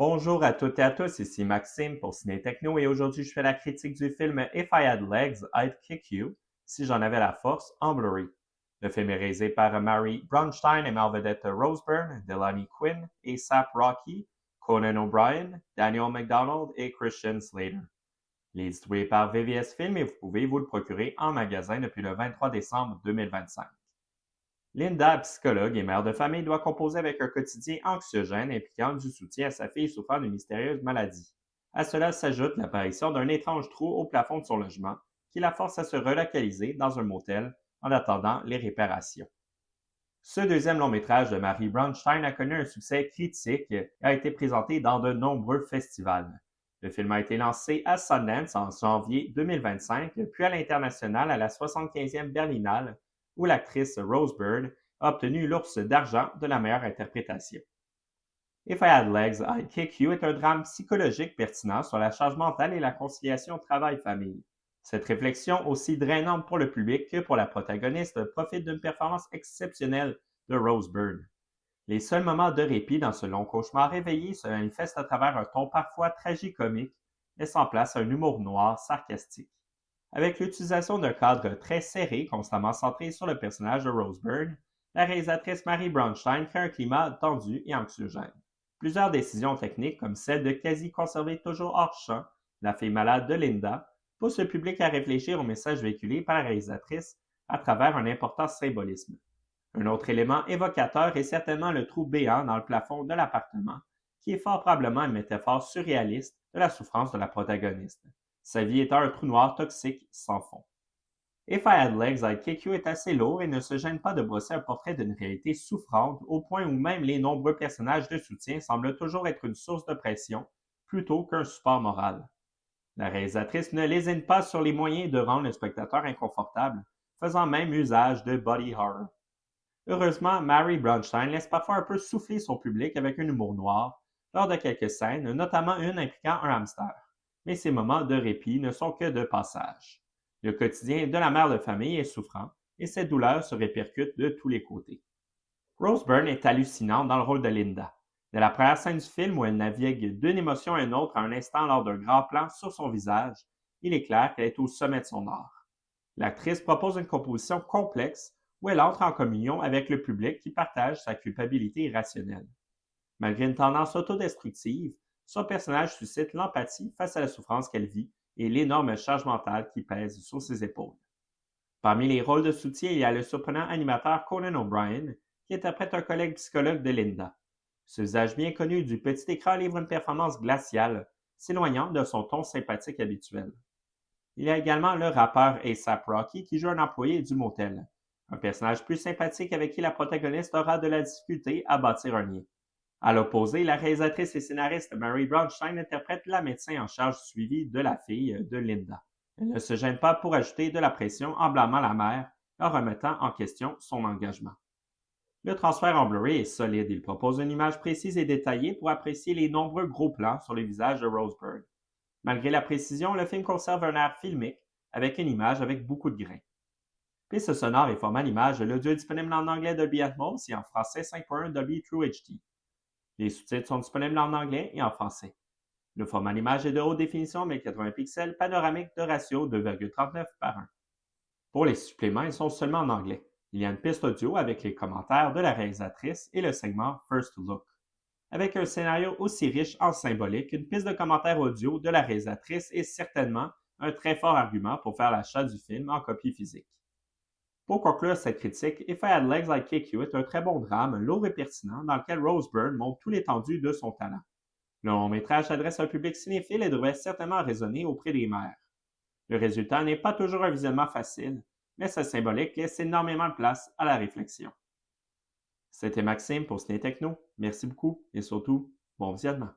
Bonjour à toutes et à tous, ici Maxime pour Ciné Techno et aujourd'hui je fais la critique du film If I Had Legs, I'd Kick You, si j'en avais la force, en Blu-ray. Le film est réalisé par Mary Bronstein et met en vedette Rose Byrne, Delaney Quinn, A$AP Rocky, Conan O'Brien, Daniel McDonald et Christian Slater. Il est distribué par VVS Film et vous pouvez vous le procurer en magasin depuis le 23 décembre 2025. Linda, psychologue et mère de famille, doit composer avec un quotidien anxiogène impliquant du soutien à sa fille souffrant d'une mystérieuse maladie. À cela s'ajoute l'apparition d'un étrange trou au plafond de son logement qui la force à se relocaliser dans un motel en attendant les réparations. Ce deuxième long-métrage de Mary Bronstein a connu un succès critique et a été présenté dans de nombreux festivals. Le film a été lancé à Sundance en janvier 2025, puis à l'international à la 75e Berlinale, où l'actrice Rose Byrne a obtenu l'Ours d'argent de la meilleure interprétation. If I Had Legs, I'd Kick You est un drame psychologique pertinent sur la charge mentale et la conciliation travail-famille. Cette réflexion, aussi drainante pour le public que pour la protagoniste, profite d'une performance exceptionnelle de Rose Byrne. Les seuls moments de répit dans ce long cauchemar réveillé se manifestent à travers un ton parfois tragicomique, laissant place à un humour noir sarcastique. Avec l'utilisation d'un cadre très serré, constamment centré sur le personnage de Rose Byrne, la réalisatrice Mary Bronstein crée un climat tendu et anxiogène. Plusieurs décisions techniques, comme celle de quasi conserver toujours hors champ la fille malade de Linda, poussent le public à réfléchir au message véhiculé par la réalisatrice à travers un important symbolisme. Un autre élément évocateur est certainement le trou béant dans le plafond de l'appartement, qui est fort probablement une métaphore surréaliste de la souffrance de la protagoniste. Sa vie étant un trou noir toxique sans fond. If I Had Legs, I'd Kick You est assez lourd et ne se gêne pas de brosser un portrait d'une réalité souffrante au point où même les nombreux personnages de soutien semblent toujours être une source de pression plutôt qu'un support moral. La réalisatrice ne lésine pas sur les moyens de rendre le spectateur inconfortable, faisant même usage de body horror. Heureusement, Mary Bronstein laisse parfois un peu souffler son public avec un humour noir lors de quelques scènes, notamment une impliquant un hamster. Mais ces moments de répit ne sont que de passage. Le quotidien de la mère de famille est souffrant et cette douleur se répercute de tous les côtés. Rose Byrne est hallucinante dans le rôle de Linda. Dès la première scène du film où elle navigue d'une émotion à une autre à un instant lors d'un grand plan sur son visage, il est clair qu'elle est au sommet de son art. L'actrice propose une composition complexe où elle entre en communion avec le public qui partage sa culpabilité irrationnelle. Malgré une tendance autodestructive, son personnage suscite l'empathie face à la souffrance qu'elle vit et l'énorme charge mentale qui pèse sur ses épaules. Parmi les rôles de soutien, il y a le surprenant animateur Conan O'Brien, qui interprète un collègue psychologue de Linda. Ce visage bien connu du petit écran livre une performance glaciale, s'éloignant de son ton sympathique habituel. Il y a également le rappeur A$AP Rocky qui joue un employé du motel, un personnage plus sympathique avec qui la protagoniste aura de la difficulté à bâtir un lien. À l'opposé, la réalisatrice et scénariste Mary Bronstein interprète la médecin en charge du suivi de la fille de Linda. Elle ne se gêne pas pour ajouter de la pression en blâmant la mère et en remettant en question son engagement. Le transfert en Blu-ray est solide. Il propose une image précise et détaillée pour apprécier les nombreux gros plans sur le visage de Rose Byrne. Malgré la précision, le film conserve un air filmique avec une image avec beaucoup de grains. Piste sonore et format d'image, l'audio est disponible en anglais Dolby Atmos et en français 5.1 Dolby True HD. Les sous-titres sont disponibles en anglais et en français. Le format d'image est de haute définition 1080 pixels panoramique de ratio 2,39 par 1. Pour les suppléments, ils sont seulement en anglais. Il y a une piste audio avec les commentaires de la réalisatrice et le segment First Look. Avec un scénario aussi riche en symbolique, une piste de commentaires audio de la réalisatrice est certainement un très fort argument pour faire l'achat du film en copie physique. Pour conclure cette critique, If I Had Legs, I'd Kick You est un très bon drame, lourd et pertinent, dans lequel Rose Byrne montre tout l'étendue de son talent. Le long-métrage s'adresse à un public cinéphile et devrait certainement résonner auprès des mères. Le résultat n'est pas toujours un visionnement facile, mais sa symbolique laisse énormément de place à la réflexion. C'était Maxime pour Ciné Techno. Merci beaucoup et surtout, bon visionnement.